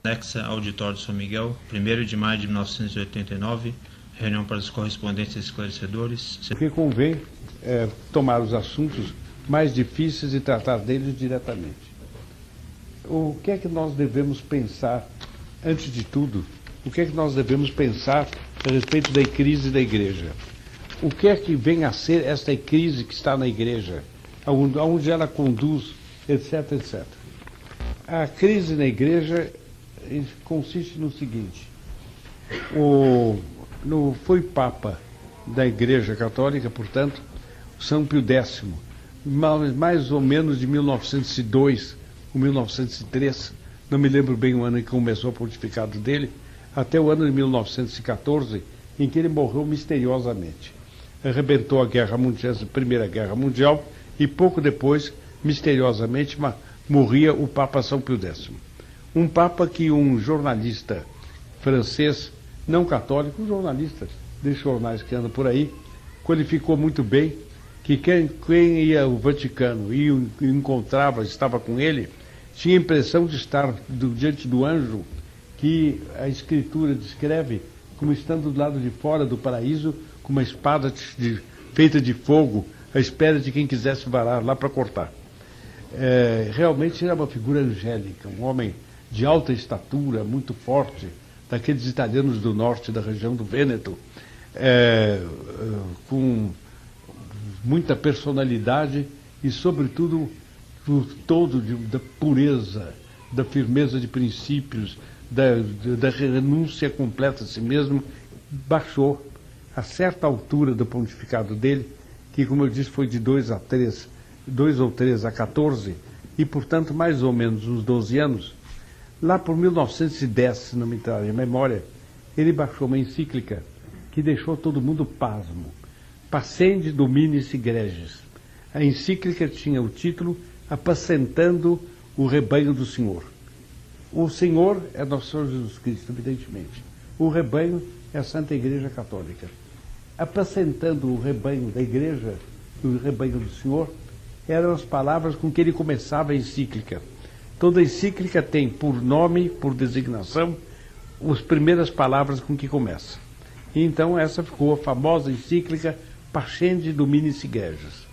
Anexa, Auditório de São Miguel, 1º de maio de 1989, reunião para as correspondências esclarecedores. Porque convém tomar os assuntos mais difíceis e tratar deles diretamente. O que é que nós devemos pensar, antes de tudo, o que é que nós devemos pensar a respeito da crise da igreja? O que é que vem a ser esta crise que está na igreja? Aonde ela conduz, etc, etc. A crise na igreja consiste no seguinte: foi Papa da Igreja Católica, portanto, São Pio X, mais ou menos de 1902 ou 1903, não me lembro bem o ano em que começou o pontificado dele, até o ano de 1914, em que ele morreu misteriosamente. Arrebentou a Primeira Guerra Mundial e pouco depois, misteriosamente, morria o Papa São Pio X. Um Papa que um jornalista francês, não católico, um jornalista de jornais que anda por aí, qualificou muito bem que quem ia ao Vaticano e o encontrava, estava com ele, tinha a impressão de estar diante do anjo que a Escritura descreve como estando do lado de fora do paraíso, com uma espada feita de fogo, à espera de quem quisesse varar lá para cortar. Realmente era uma figura angélica, um homem de alta estatura, muito forte, daqueles italianos do norte, da região do Vêneto, com muita personalidade e, sobretudo, da pureza, da firmeza de princípios, da renúncia completa a si mesmo. Baixou a certa altura do pontificado dele, que, como eu disse, foi de 2 ou 3 a 14, e, portanto, mais ou menos uns 12 anos. Lá por 1910, se não me trai a memória, ele baixou uma encíclica que deixou todo mundo pasmo. Pascendi Dominis Egregiis. A encíclica tinha o título Apacentando o Rebanho do Senhor. O Senhor é nosso Senhor Jesus Cristo, evidentemente. O rebanho é a Santa Igreja Católica. Apacentando o rebanho da Igreja, o rebanho do Senhor, eram as palavras com que ele começava a encíclica. Toda encíclica tem por nome, por designação, as primeiras palavras com que começa. E então essa ficou a famosa encíclica Pascendi Dominis Egregiis.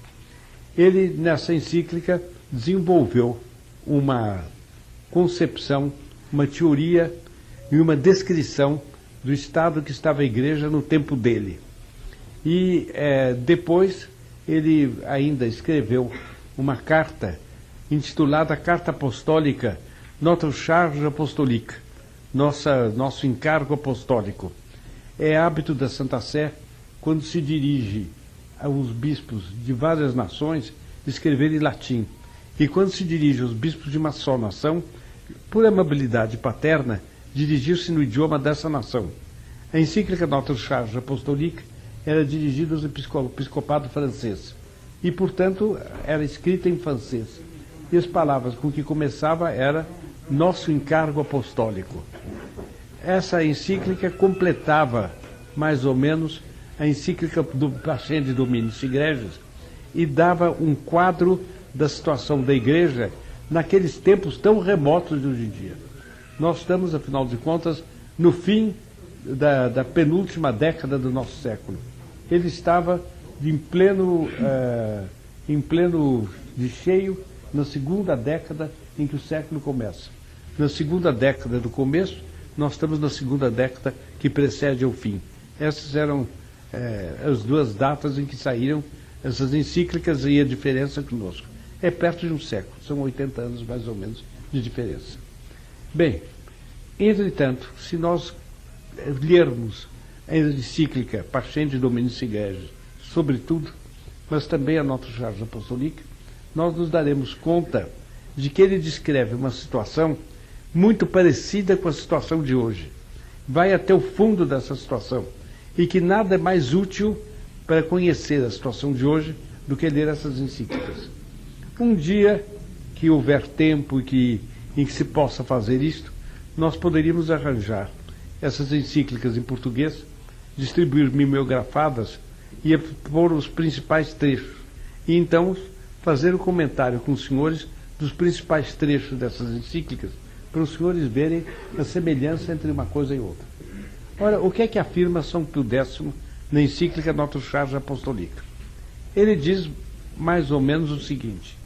Ele, nessa encíclica, desenvolveu uma concepção, uma teoria e uma descrição do estado que estava a igreja no tempo dele. E depois ele ainda escreveu uma carta intitulada Carta Apostólica, Notre Charge Apostolique, nosso encargo apostólico. É hábito da Santa Sé, quando se dirige aos bispos de várias nações, escrever em latim. E quando se dirige aos bispos de uma só nação, por amabilidade paterna, dirigir-se no idioma dessa nação. A encíclica Notre Charge Apostolique era dirigida ao episcopado francês e, portanto, era escrita em francês. E as palavras com que começava era nosso encargo apostólico. Essa encíclica completava, mais ou menos, a encíclica do Pascendi Dominis Egregiis e dava um quadro da situação da Igreja naqueles tempos tão remotos de hoje em dia. Nós estamos, afinal de contas, no fim da penúltima década do nosso século. Ele estava em pleno de cheio na segunda década em que o século começa. Na segunda década do começo, nós estamos na segunda década que precede ao fim. Essas eram as duas datas em que saíram essas encíclicas e a diferença conosco. É perto de um século, são 80 anos mais ou menos de diferença. Bem, entretanto, se nós lermos a encíclica Pascendi Dominis Egregiis, sobretudo, mas também a Notre Charge Apostolique, nós nos daremos conta de que ele descreve uma situação muito parecida com a situação de hoje. Vai até o fundo dessa situação e que nada é mais útil para conhecer a situação de hoje do que ler essas encíclicas. Um dia que houver tempo em que se possa fazer isto, nós poderíamos arranjar essas encíclicas em português, distribuir mimeografadas e pôr os principais trechos. E então fazer o comentário com os senhores dos principais trechos dessas encíclicas, para os senhores verem a semelhança entre uma coisa e outra. Ora, o que é que afirma São Pio X na encíclica Notre Charge Apostolique? Ele diz mais ou menos o seguinte: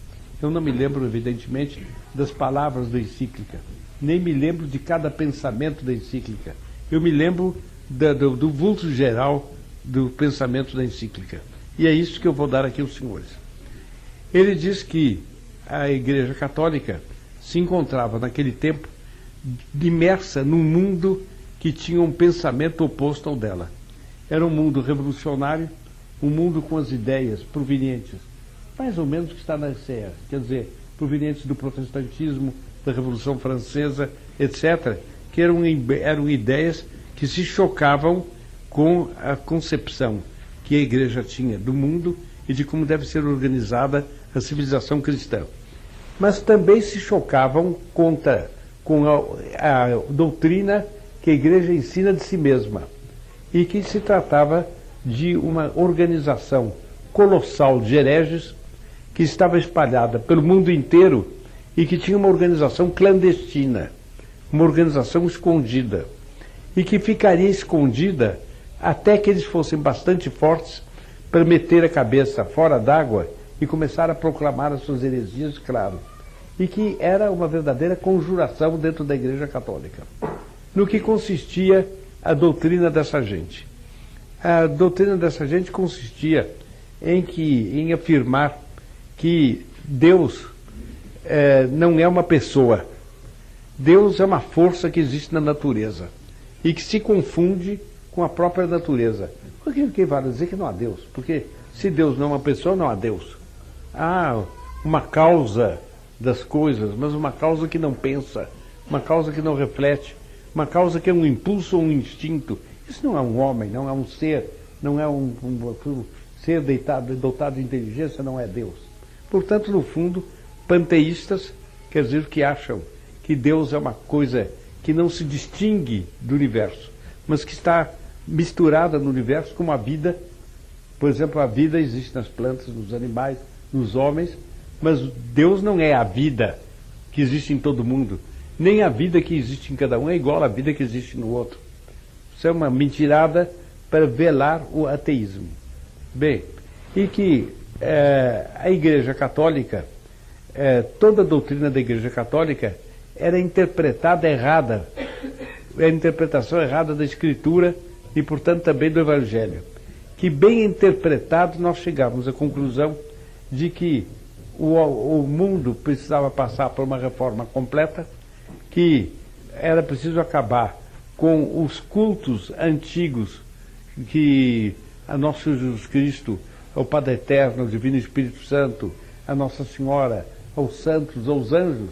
eu não me lembro, evidentemente, das palavras da encíclica, nem me lembro de cada pensamento da encíclica. Eu me lembro do vulto geral do pensamento da encíclica. E é isso que eu vou dar aqui aos senhores. Ele diz que a Igreja Católica se encontrava, naquele tempo, imersa num mundo que tinha um pensamento oposto ao dela. Era um mundo revolucionário, um mundo com as ideias provenientes, mais ou menos que está na RCR, quer dizer, provenientes do protestantismo, da Revolução Francesa, etc., que eram ideias que se chocavam com a concepção que a Igreja tinha do mundo e de como deve ser organizada a civilização cristã. Mas também se chocavam com a doutrina que a Igreja ensina de si mesma, e que se tratava de uma organização colossal de hereges que estava espalhada pelo mundo inteiro e que tinha uma organização clandestina, uma organização escondida, e que ficaria escondida até que eles fossem bastante fortes para meter a cabeça fora d'água e começar a proclamar as suas heresias, claro. E que era uma verdadeira conjuração dentro da Igreja Católica. No que consistia a doutrina dessa gente? A doutrina dessa gente consistia em afirmar que Deus não é uma pessoa. Deus é uma força que existe na natureza e que se confunde com a própria natureza. Porque quem vai dizer que não há Deus? Porque se Deus não é uma pessoa, não há Deus. Há uma causa das coisas, mas uma causa que não pensa, uma causa que não reflete, uma causa que é um impulso ou um instinto. Isso não é um homem, não é um ser, não é um ser dotado de inteligência, não é Deus. Portanto, no fundo, panteístas, quer dizer, que acham que Deus é uma coisa que não se distingue do universo, mas que está misturada no universo como a vida. Por exemplo, a vida existe nas plantas, nos animais, nos homens, mas Deus não é a vida que existe em todo mundo, nem a vida que existe em cada um é igual à vida que existe no outro. Isso é uma mentirada para velar o ateísmo. Bem, e que a Igreja Católica, toda a doutrina da Igreja Católica era interpretada errada, a interpretação errada da Escritura e, portanto, também do Evangelho. Que, bem interpretado, nós chegamos à conclusão de que o mundo precisava passar por uma reforma completa, que era preciso acabar com os cultos antigos que a nosso Jesus Cristo, ao Padre Eterno, ao Divino Espírito Santo, a Nossa Senhora, aos santos, aos anjos,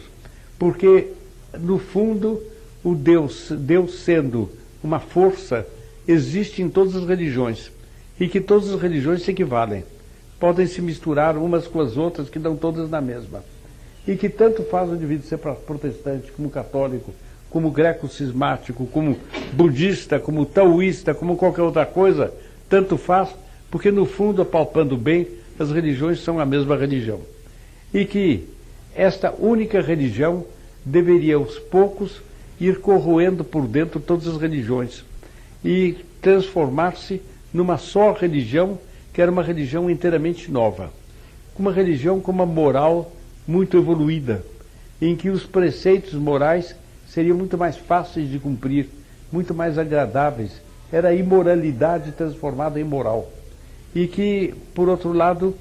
porque, no fundo, o Deus sendo uma força, existe em todas as religiões, e que todas as religiões se equivalem. Podem se misturar umas com as outras, que dão todas na mesma. E que tanto faz o indivíduo ser protestante, como católico, como greco-cismático, como budista, como taoísta, como qualquer outra coisa, tanto faz, porque no fundo, apalpando bem, as religiões são a mesma religião. E que esta única religião deveria, aos poucos, ir corroendo por dentro todas as religiões e transformar-se numa só religião, que era uma religião inteiramente nova. Uma religião com uma moral muito evoluída, em que os preceitos morais seriam muito mais fáceis de cumprir, muito mais agradáveis. Era a imoralidade transformada em moral. E que, por outro lado,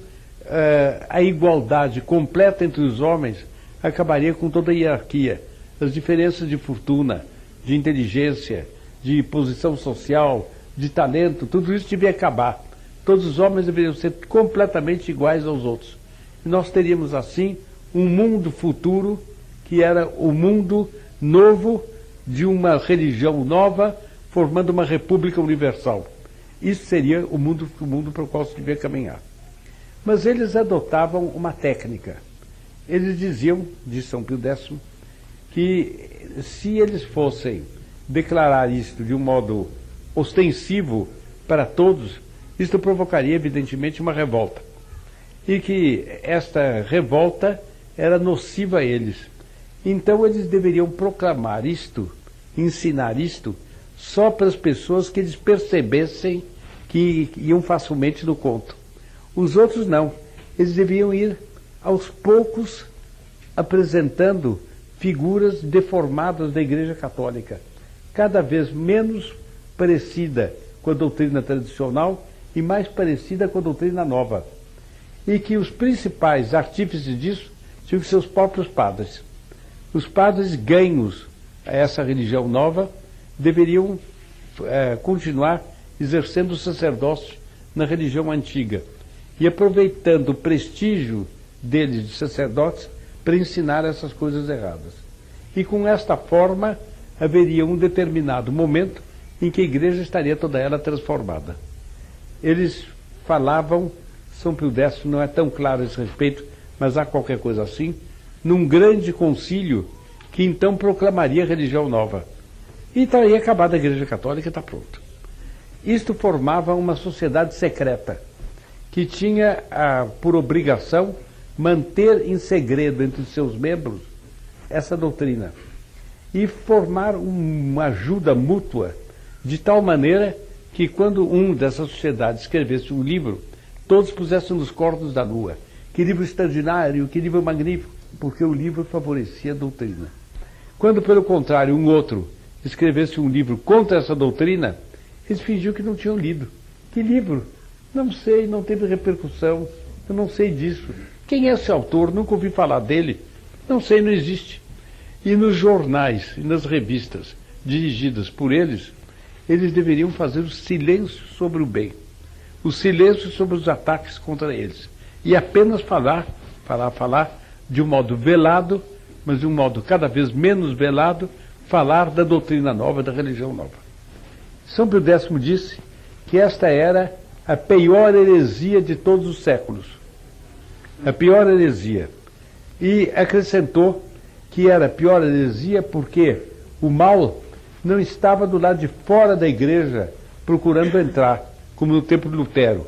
a igualdade completa entre os homens acabaria com toda a hierarquia. As diferenças de fortuna, de inteligência, de posição social, de talento, tudo isso devia acabar. Todos os homens deveriam ser completamente iguais aos outros. E nós teríamos, assim, um mundo futuro, que era o mundo novo de uma religião nova, formando uma república universal. Isso seria o mundo para o qual se devia caminhar. Mas eles adotavam uma técnica. Eles diziam, de São Pio X, que se eles fossem declarar isto de um modo ostensivo para todos, isto provocaria, evidentemente, uma revolta. E que esta revolta era nociva a eles. Então eles deveriam proclamar isto, ensinar isto, só para as pessoas que eles percebessem que iam facilmente no conto. Os outros não. Eles deviam ir aos poucos apresentando figuras deformadas da Igreja Católica, cada vez menos parecida com a doutrina tradicional e mais parecida com a doutrina nova. E que os principais artífices disso tinham que ser os próprios padres. Os padres ganhos a essa religião nova deveriam continuar exercendo o sacerdócio na religião antiga e aproveitando o prestígio deles de sacerdotes para ensinar essas coisas erradas. E com esta forma haveria um determinado momento em que a igreja estaria toda ela transformada. Eles falavam, São Pio X não é tão claro a esse respeito, mas há qualquer coisa assim, num grande concílio que então proclamaria a religião nova. E estaria acabada a Igreja Católica e está pronto. Isto formava uma sociedade secreta, que tinha por obrigação manter em segredo entre os seus membros essa doutrina e formar uma ajuda mútua, de tal maneira que quando um dessas sociedades escrevesse um livro, todos pusessem nos cordos da lua. Que livro extraordinário, que livro magnífico, porque o livro favorecia a doutrina. Quando, pelo contrário, um outro escrevesse um livro contra essa doutrina, eles fingiam que não tinham lido. Que livro? Não sei, não teve repercussão, eu não sei disso. Quem é esse autor? Nunca ouvi falar dele. Não sei, não existe. E nos jornais e nas revistas dirigidas por eles, eles deveriam fazer o silêncio sobre o bem, o silêncio sobre os ataques contra eles, e apenas falar de um modo velado, mas de um modo cada vez menos velado, falar da doutrina nova, da religião nova. São Pio X disse que esta era a pior heresia de todos os séculos. A pior heresia. E acrescentou que era a pior heresia porque o mal não estava do lado de fora da igreja procurando entrar, como no tempo de Lutero.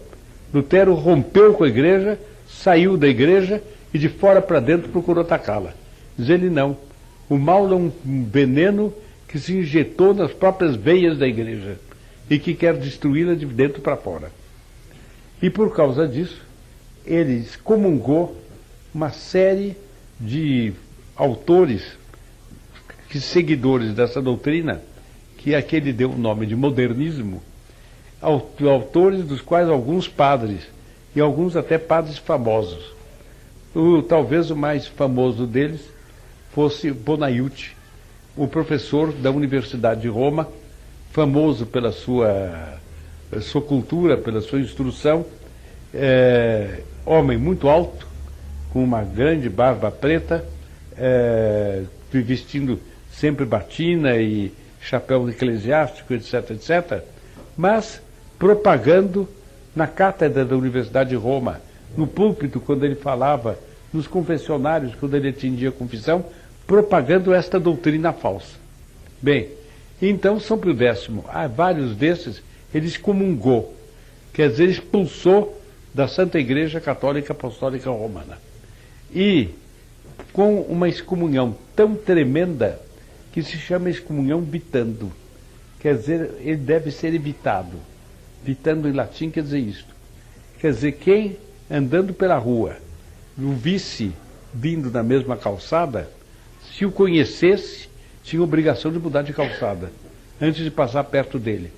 Lutero rompeu com a igreja, saiu da igreja e de fora para dentro procurou atacá-la. Diz ele não. O mal é um veneno que se injetou nas próprias veias da igreja e que quer destruí-la de dentro para fora. E por causa disso, ele excomungou uma série de autores, seguidores dessa doutrina, que é que ele deu o nome de modernismo, autores dos quais alguns padres, e alguns até padres famosos. Talvez o mais famoso deles fosse Bonaiuti, o professor da Universidade de Roma, famoso pela sua cultura, pela sua instrução, homem muito alto, com uma grande barba preta, vestindo sempre batina e chapéu eclesiástico, etc., etc., mas propagando na cátedra da Universidade de Roma, no púlpito, quando ele falava, nos confessionários, quando ele atendia a confissão, propagando esta doutrina falsa. Bem, então São Pio X, vários desses, ele excomungou, quer dizer, expulsou da Santa Igreja Católica Apostólica Romana. E com uma excomunhão tão tremenda que se chama excomunhão vitando. Quer dizer, ele deve ser evitado. Vitando em latim quer dizer isto. Quer dizer, quem andando pela rua o visse vindo na mesma calçada, se o conhecesse, tinha obrigação de mudar de calçada antes de passar perto dele,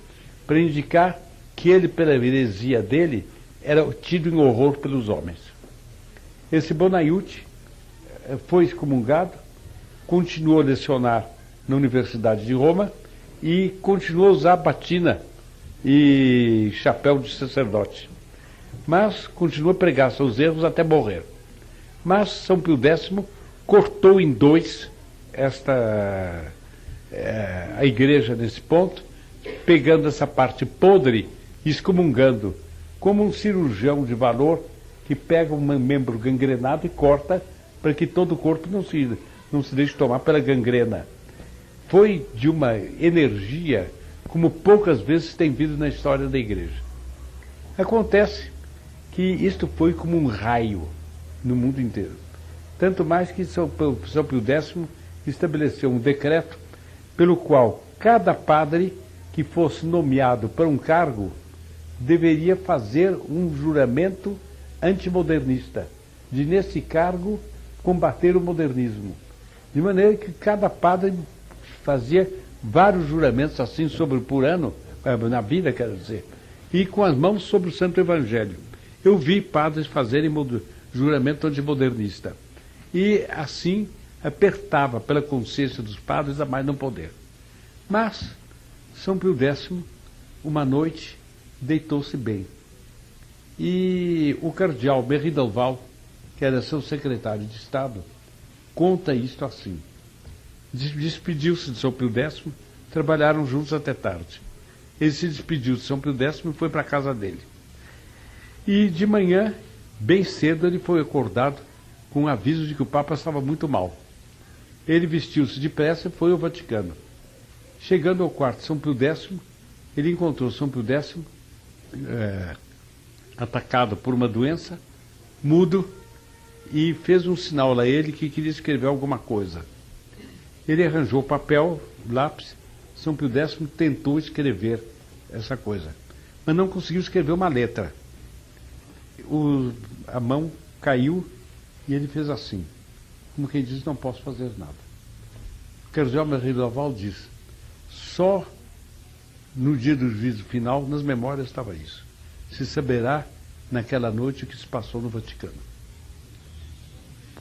para indicar que ele, pela heresia dele, era tido em horror pelos homens. Esse Bonaiuti foi excomungado, continuou a lecionar na Universidade de Roma e continuou a usar batina e chapéu de sacerdote. Mas continuou a pregar seus erros até morrer. Mas São Pio X cortou em dois a igreja nesse ponto, pegando essa parte podre e excomungando, como um cirurgião de valor que pega um membro gangrenado e corta para que todo o corpo não se deixe tomar pela gangrena. Foi de uma energia como poucas vezes tem vindo na história da igreja. Acontece que isto foi como um raio no mundo inteiro. Tanto mais que São Pio X estabeleceu um decreto pelo qual cada padre que fosse nomeado para um cargo deveria fazer um juramento antimodernista, de nesse cargo combater o modernismo. De maneira que cada padre fazia vários juramentos assim por ano, na vida, quero dizer, e com as mãos sobre o Santo Evangelho. Eu vi padres fazerem juramento antimodernista. E assim apertava pela consciência dos padres a mais não poder. Mas São Pio X, uma noite, deitou-se bem. E o cardeal Merri-Delval, que era seu secretário de Estado, conta isto assim. Despediu-se de São Pio X, trabalharam juntos até tarde. Ele se despediu de São Pio X e foi para a casa dele. E de manhã, bem cedo, ele foi acordado com um aviso de que o Papa estava muito mal. Ele vestiu-se depressa e foi ao Vaticano. Chegando ao quarto de São Pio X, ele encontrou São Pio X atacado por uma doença, mudo, e fez um sinal a ele que queria escrever alguma coisa. Ele arranjou papel, lápis. São Pio X tentou escrever essa coisa, mas não conseguiu escrever uma letra. A mão caiu e ele fez assim, como quem diz, não posso fazer nada. O cardeal Merri-Delval diz, só no dia do juízo final, nas memórias estava isso. Se saberá naquela noite o que se passou no Vaticano.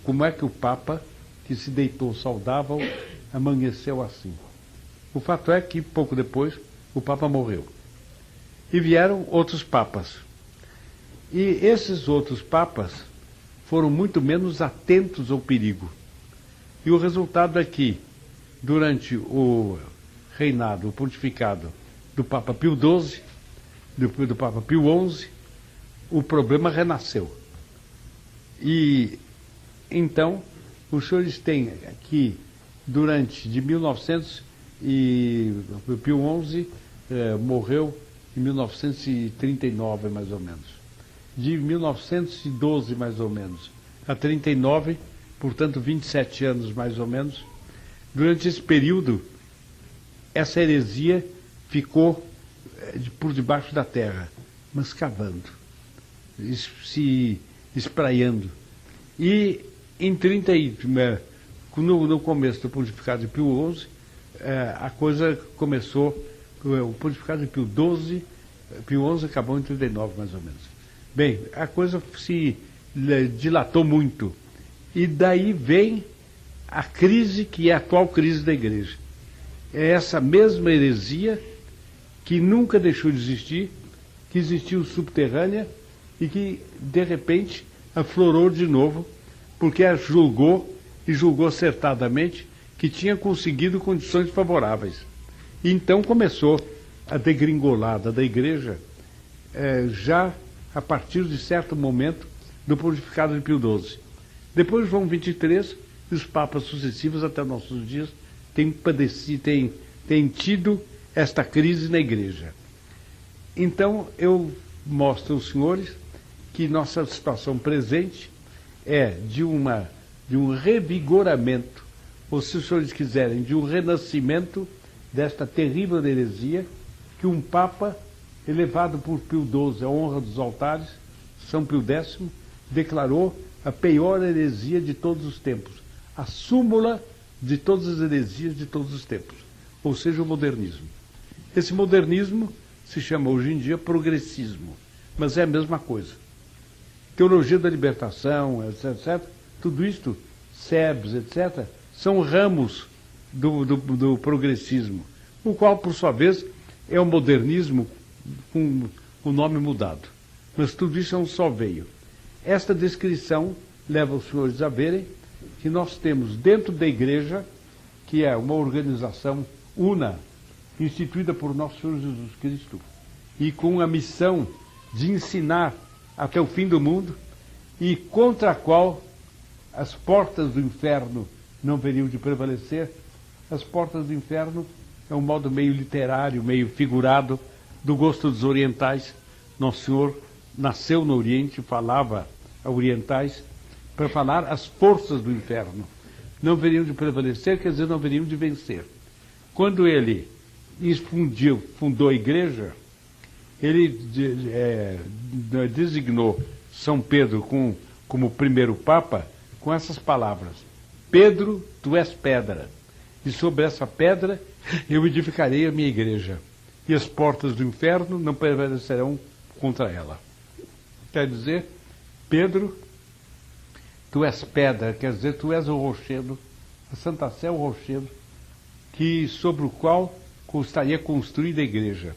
Como é que o Papa, que se deitou saudável, amanheceu assim? O fato é que, pouco depois, o Papa morreu. E vieram outros papas. E esses outros papas foram muito menos atentos ao perigo. E o resultado é que, durante o reinado, o pontificado do Papa Pio XII, do Papa Pio XI, o problema renasceu. E, então, os senhores têm aqui, durante de 1900, e Pio XI morreu em 1939, mais ou menos. De 1912, mais ou menos, a 39, portanto 27 anos, mais ou menos. Durante esse período, essa heresia ficou por debaixo da terra, mas cavando, se espraiando. E em no começo do pontificado de Pio XI, a coisa começou, o pontificado de Pio XII, Pio XI acabou em 39, mais ou menos. Bem, a coisa se dilatou muito. E daí vem a crise que é a atual crise da igreja. É essa mesma heresia que nunca deixou de existir, que existiu subterrânea e que, de repente, aflorou de novo, porque a julgou, e julgou acertadamente, que tinha conseguido condições favoráveis. E então começou a degringolada da igreja, já a partir de certo momento do pontificado de Pio XII. Depois de João XXIII, e os papas sucessivos até nossos dias têm tido esta crise na igreja. Então, eu mostro aos senhores que nossa situação presente é de um revigoramento, ou se os senhores quiserem, de um renascimento desta terrível heresia, que um Papa, elevado por Pio XII à honra dos altares, São Pio X, declarou a pior heresia de todos os tempos, a súmula de todas as heresias de todos os tempos, ou seja, o modernismo. Esse modernismo se chama hoje em dia progressismo, mas é a mesma coisa. Teologia da libertação, etc., tudo isto, SEBS, etc., são ramos do progressismo, o qual, por sua vez, é o modernismo com o nome mudado. Mas tudo isso é um só veio. Esta descrição leva os senhores a verem que nós temos dentro da igreja, que é uma organização una, instituída por nosso Senhor Jesus Cristo, e com a missão de ensinar até o fim do mundo, e contra a qual as portas do inferno não veriam de prevalecer. As portas do inferno é um modo meio literário, meio figurado, do gosto dos orientais. Nosso Senhor nasceu no Oriente, falava a orientais, para falar as forças do inferno. não haveriam de prevalecer, quer dizer, não haveriam de vencer. Quando ele fundou a igreja, ele designou São Pedro como primeiro papa com essas palavras: Pedro, tu és pedra, e sobre essa pedra eu edificarei a minha igreja, e as portas do inferno não prevalecerão contra ela. Quer dizer, Pedro, tu és pedra, quer dizer, tu és o rochedo, a Santa Sé é o rochedo, sobre o qual estaria construída a igreja.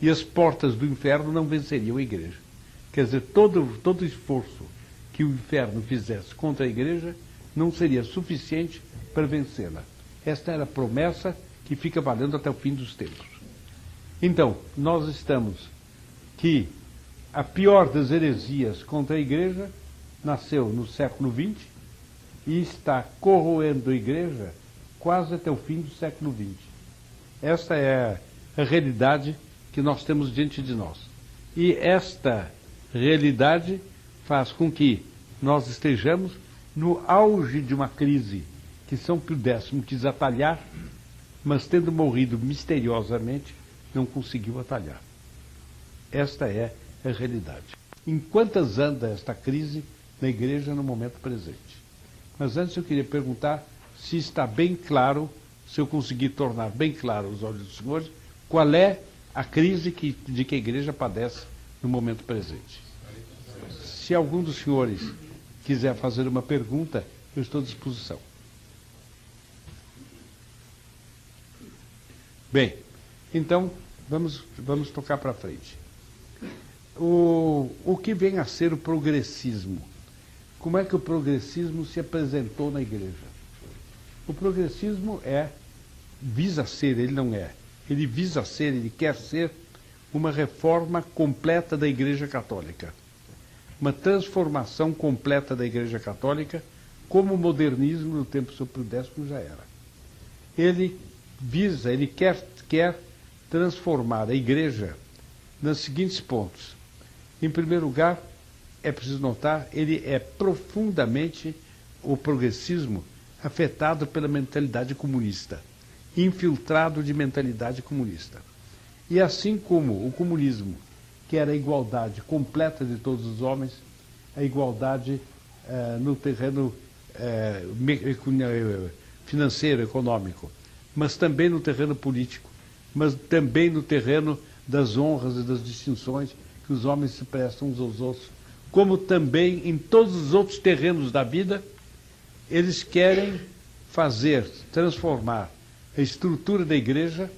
E as portas do inferno não venceriam a igreja. Quer dizer, todo esforço que o inferno fizesse contra a igreja não seria suficiente para vencê-la. Esta era a promessa que fica valendo até o fim dos tempos. Então, nós estamos que a pior das heresias contra a igreja nasceu no século XX e está corroendo a igreja quase até o fim do século XX. Esta é a realidade que nós temos diante de nós. E esta realidade faz com que nós estejamos no auge de uma crise que São Pio X quis atalhar, mas tendo morrido misteriosamente, não conseguiu atalhar. Esta é a realidade. Em quantas anda esta crise na igreja no momento presente? Mas antes eu queria perguntar se está bem claro, se eu conseguir tornar bem claro aos olhos dos senhores, qual é a crise de que a igreja padece no momento presente. Se algum dos senhores quiser fazer uma pergunta, eu estou à disposição. Bem, então vamos tocar para frente. O que vem a ser o progressismo? Como é que o progressismo se apresentou na igreja? O progressismo visa ser, ele não é. Ele visa ser, ele quer ser uma reforma completa da Igreja Católica. Uma transformação completa da Igreja Católica, como o modernismo no tempo do São Pio X já era. Ele quer transformar a Igreja nos seguintes pontos. Em primeiro lugar, é preciso notar, ele é profundamente, o progressismo, afetado pela mentalidade comunista, infiltrado de mentalidade comunista. E assim como o comunismo quer a igualdade completa de todos os homens, a igualdade no terreno financeiro, econômico, mas também no terreno político, mas também no terreno das honras e das distinções que os homens se prestam uns aos outros, como também em todos os outros terrenos da vida, eles querem transformar a estrutura da igreja,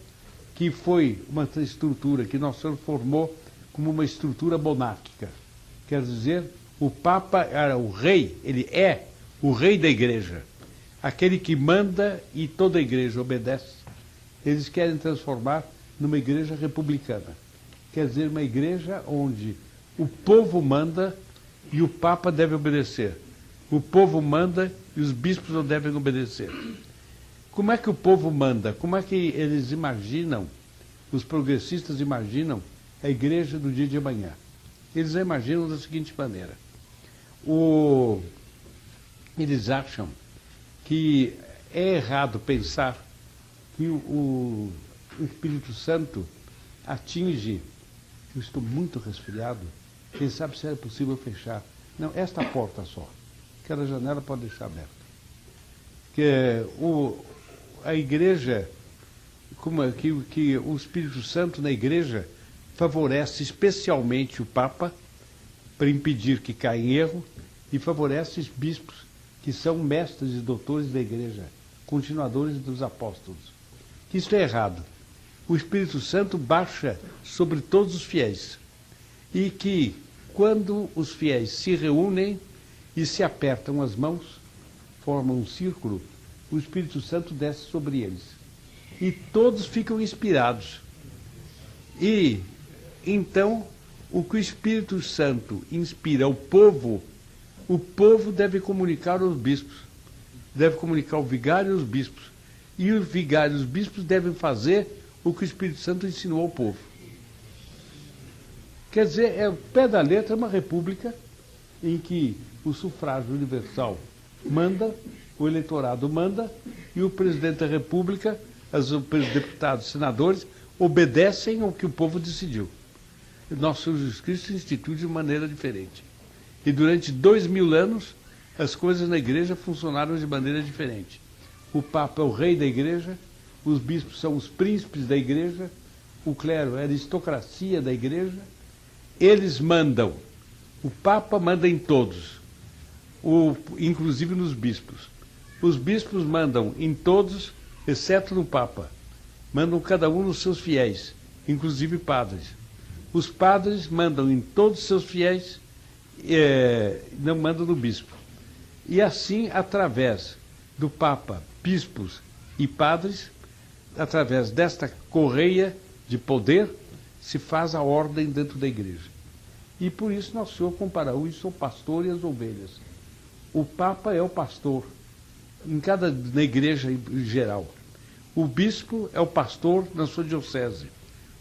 que foi uma estrutura que Nosso Senhor formou como uma estrutura monárquica. Quer dizer, o Papa era o rei, ele é o rei da igreja, aquele que manda e toda a igreja obedece. Eles querem transformar numa igreja republicana. Quer dizer, uma igreja onde o povo manda e o Papa deve obedecer. O povo manda e os bispos não devem obedecer. Como é que o povo manda? Como é que eles imaginam, os progressistas imaginam a igreja do dia de amanhã? Eles a imaginam da seguinte maneira. Eles acham que é errado pensar que o Espírito Santo atinge... Eu estou muito resfriado. Quem sabe se era possível fechar. Não, esta porta só. Aquela janela pode deixar aberta. A igreja, que o Espírito Santo na igreja favorece especialmente o Papa para impedir que caia em erro e favorece os bispos que são mestres e doutores da igreja, continuadores dos apóstolos. Isso é errado. O Espírito Santo baixa sobre todos os fiéis e que quando os fiéis se reúnem e se apertam as mãos, formam um círculo, o Espírito Santo desce sobre eles. E todos ficam inspirados. E, então, o que o Espírito Santo inspira ao povo, o povo deve comunicar aos bispos. Deve comunicar ao vigário e aos bispos. E os vigários e os bispos devem fazer o que o Espírito Santo ensinou ao povo. Quer dizer, o pé da letra é uma república em que o sufrágio universal manda O eleitorado manda e o presidente da República, os deputados e senadores, obedecem ao que o povo decidiu. Nosso Senhor Jesus Cristo institui de maneira diferente. E durante 2000 anos, as coisas na igreja funcionaram de maneira diferente. O Papa é o rei da igreja, os bispos são os príncipes da igreja, o clero é a aristocracia da igreja, eles mandam. O Papa manda em todos, inclusive nos bispos. Os bispos mandam em todos, exceto no Papa. Mandam cada um nos seus fiéis, inclusive padres. Os padres mandam em todos os seus fiéis, não mandam no bispo. E assim, através do Papa, bispos e padres, através desta correia de poder, se faz a ordem dentro da igreja. E por isso Nosso Senhor comparou isso ao pastor e às ovelhas. O Papa é o pastor, na igreja em geral. O bispo é o pastor na sua diocese.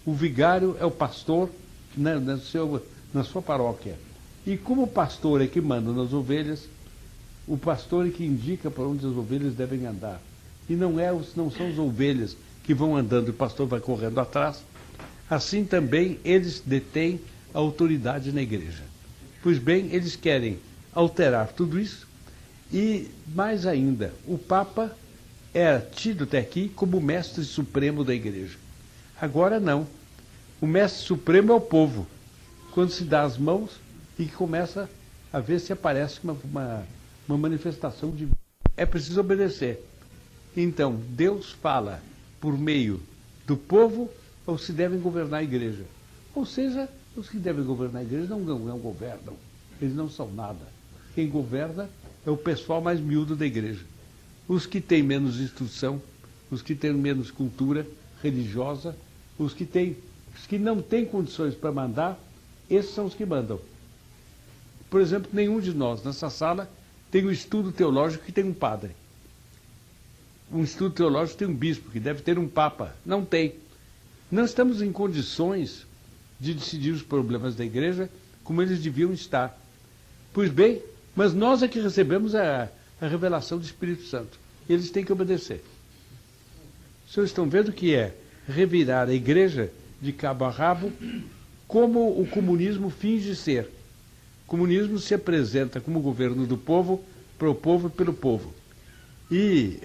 O vigário é o pastor na sua paróquia. E como o pastor é que manda nas ovelhas, o pastor é que indica para onde as ovelhas devem andar. E não são as ovelhas que vão andando e o pastor vai correndo atrás. Assim também eles detêm a autoridade na igreja. Pois bem, eles querem alterar tudo isso. E, mais ainda, o Papa era tido até aqui como o mestre supremo da igreja. Agora não. O mestre supremo é o povo. Quando se dá as mãos e começa a ver se aparece uma manifestação de... É preciso obedecer. Então, Deus fala por meio do povo ou se devem governar a igreja. Ou seja, os que devem governar a igreja não governam. Eles não são nada. Quem governa é o pessoal mais miúdo da igreja. Os que têm menos instrução, os que têm menos cultura religiosa, os que não têm condições para mandar, esses são os que mandam. Por exemplo, nenhum de nós nessa sala tem um estudo teológico que tem um padre. Um estudo teológico tem um bispo, que deve ter um papa. Não tem. Não estamos em condições de decidir os problemas da igreja como eles deviam estar. Pois bem, mas nós é que recebemos a revelação do Espírito Santo. Eles têm que obedecer. Os senhores estão vendo que é revirar a igreja de cabo a rabo como o comunismo finge ser. O comunismo se apresenta como governo do povo, para o povo e pelo povo. E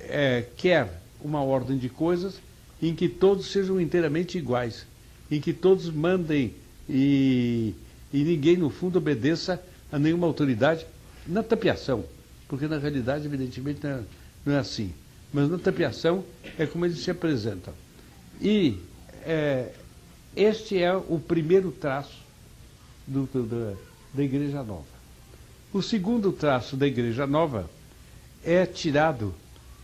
quer uma ordem de coisas em que todos sejam inteiramente iguais, em que todos mandem e ninguém, no fundo, obedeça a nenhuma autoridade, na tapiação, porque na realidade, evidentemente, não é assim. Mas na tapiação é como eles se apresentam. E este é o primeiro traço da Igreja Nova. O segundo traço da Igreja Nova é tirado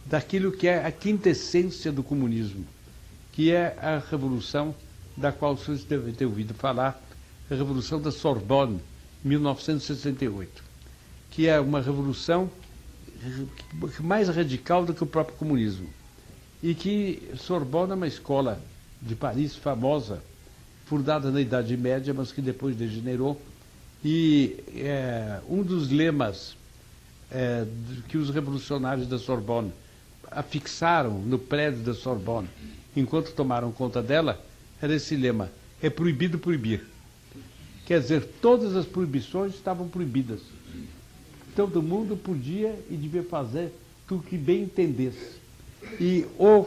daquilo que é a quintessência do comunismo, que é a revolução da qual os senhores devem ter ouvido falar, a Revolução da Sorbonne, 1968, que é uma revolução mais radical do que o próprio comunismo. E que Sorbonne é uma escola de Paris famosa, fundada na Idade Média, mas que depois degenerou. E um dos lemas que os revolucionários da Sorbonne afixaram no prédio da Sorbonne, enquanto tomaram conta dela, era esse lema: é proibido proibir. Quer dizer, todas as proibições estavam proibidas. Todo mundo podia e devia fazer o que bem entendesse. E o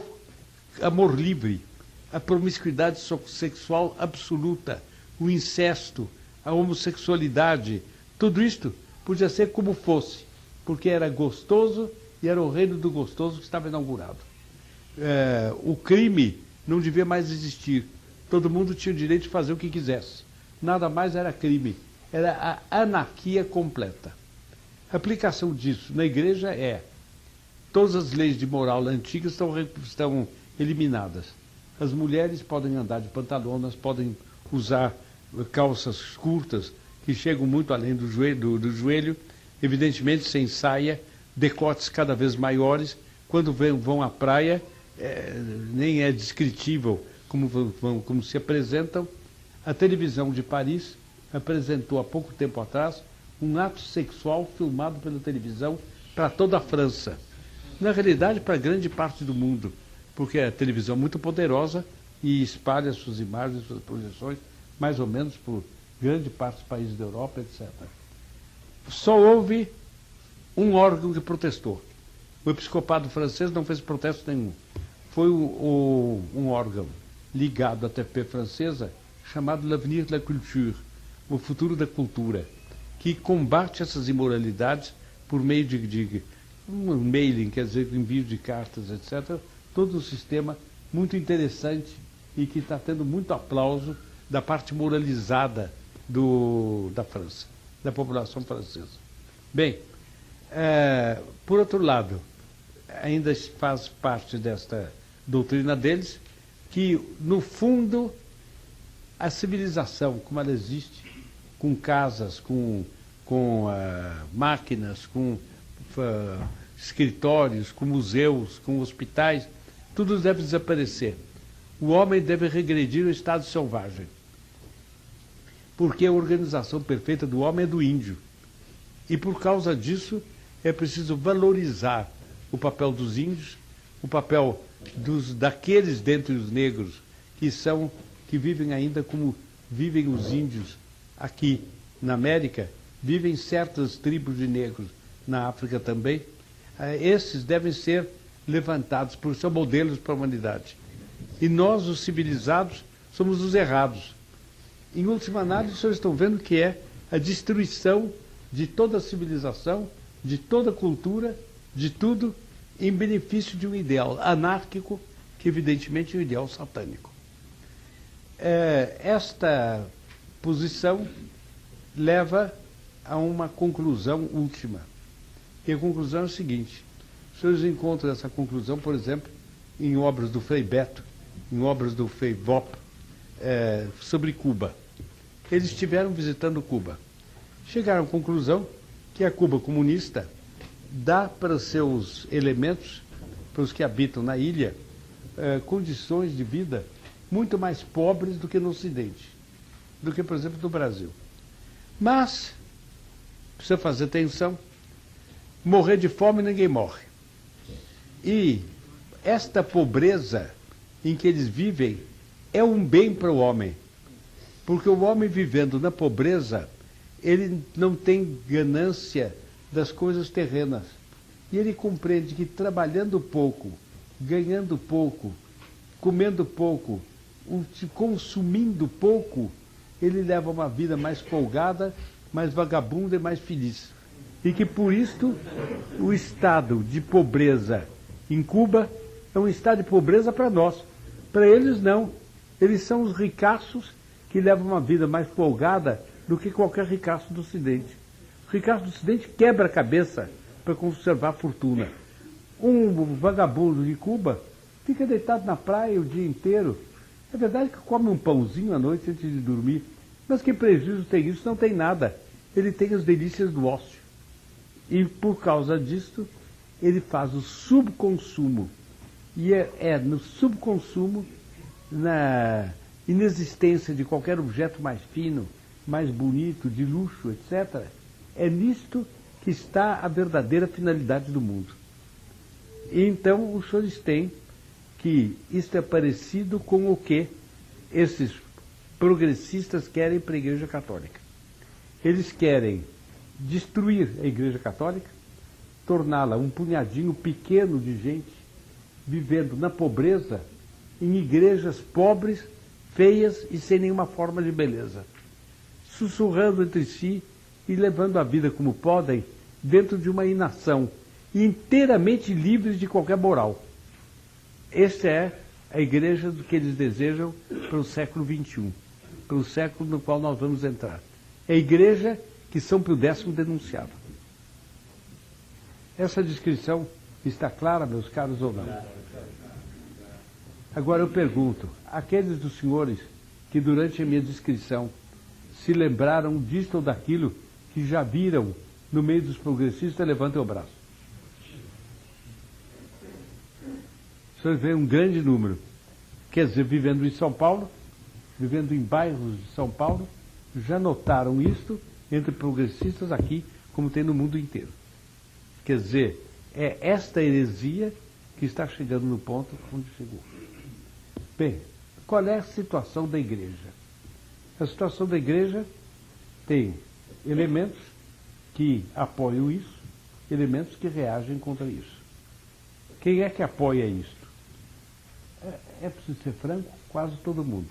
amor livre, a promiscuidade sexual absoluta, o incesto, a homossexualidade, tudo isto podia ser como fosse, porque era gostoso e era o reino do gostoso que estava inaugurado. O crime não devia mais existir. Todo mundo tinha o direito de fazer o que quisesse. Nada mais era crime. Era a anarquia completa. A aplicação disso na igreja todas as leis de moral antigas estão eliminadas. As mulheres podem andar de pantalonas, podem usar calças curtas, que chegam muito além do joelho, evidentemente sem saia, decotes cada vez maiores. Quando vão à praia, nem é descritível como se apresentam. A televisão de Paris apresentou há pouco tempo atrás um ato sexual filmado pela televisão para toda a França. na realidade para grande parte do mundo, porque a televisão é muito poderosa e espalha suas imagens, suas projeções, mais ou menos por grande parte dos países da Europa, etc. Só houve um órgão que protestou. O episcopado francês não fez protesto nenhum. Foi um órgão ligado à TP francesa, chamado L'Avenir de la Culture, o futuro da cultura, que combate essas imoralidades por meio de um mailing, quer dizer, envio de cartas, etc. Todo um sistema muito interessante e que está tendo muito aplauso da parte moralizada da França, da população francesa. Bem, por outro lado, ainda faz parte desta doutrina deles que, no fundo, a civilização, como ela existe, com casas, com máquinas, com escritórios, com museus, com hospitais, tudo deve desaparecer. O homem deve regredir ao estado selvagem. Porque a organização perfeita do homem é do índio. E por causa disso é preciso valorizar o papel dos índios, o papel daqueles dentre os negros que vivem ainda como vivem os índios aqui na América, vivem certas tribos de negros na África também. Esses devem ser levantados por ser modelos para a humanidade. E nós, os civilizados, somos os errados. Em última análise, vocês estão vendo que é a destruição de toda a civilização, de toda a cultura, de tudo, em benefício de um ideal anárquico, que evidentemente é um ideal satânico. Esta posição leva a uma conclusão última. E a conclusão é a seguinte: os senhores encontram essa conclusão, por exemplo, em obras do Frei Beto, em obras do Frei Vop, sobre Cuba. Eles estiveram visitando Cuba. Chegaram à conclusão que a Cuba comunista dá para os seus elementos, para os que habitam na ilha, condições de vida muito mais pobres do que no Ocidente, do que, por exemplo, no Brasil. Mas, precisa fazer atenção, morrer de fome ninguém morre. E esta pobreza em que eles vivem é um bem para o homem, porque o homem vivendo na pobreza, ele não tem ganância das coisas terrenas. E ele compreende que trabalhando pouco, ganhando pouco, comendo pouco, consumindo pouco, ele leva uma vida mais folgada, mais vagabunda e mais feliz. E que por isto o estado de pobreza em Cuba é um estado de pobreza para nós. Para eles não. Eles são os ricaços que levam uma vida mais folgada do que qualquer ricaço do Ocidente. O ricaço do Ocidente quebra a cabeça para conservar a fortuna. Um vagabundo de Cuba fica deitado na praia o dia inteiro. É verdade que come um pãozinho à noite antes de dormir, mas que prejuízo tem isso? Não tem nada. Ele tem as delícias do ócio. E por causa disso, ele faz o subconsumo. E é no subconsumo, na inexistência de qualquer objeto mais fino, mais bonito, de luxo, etc., é nisto que está a verdadeira finalidade do mundo. E então os senhores têm que isto é parecido com o que esses progressistas querem para a Igreja Católica. Eles querem destruir a Igreja Católica, torná-la um punhadinho pequeno de gente vivendo na pobreza, em igrejas pobres, feias e sem nenhuma forma de beleza, sussurrando entre si e levando a vida como podem dentro de uma inação, inteiramente livres de qualquer moral. Esta é a igreja do que eles desejam para o século XXI, para o século no qual nós vamos entrar. É a igreja que São Pio X denunciava. Essa descrição está clara, meus caros, ou não? Agora eu pergunto, aqueles dos senhores que durante a minha descrição se lembraram disto ou daquilo que já viram no meio dos progressistas, levantem o braço. Vocês veem um grande número. Quer dizer, vivendo em São Paulo, vivendo em bairros de São Paulo, já notaram isto entre progressistas aqui, como tem no mundo inteiro. Quer dizer, é esta heresia que está chegando no ponto onde chegou. Bem, qual é a situação da igreja? A situação da igreja tem elementos que apoiam isso, elementos que reagem contra isso. Quem é que apoia isto? É preciso ser franco, quase todo mundo.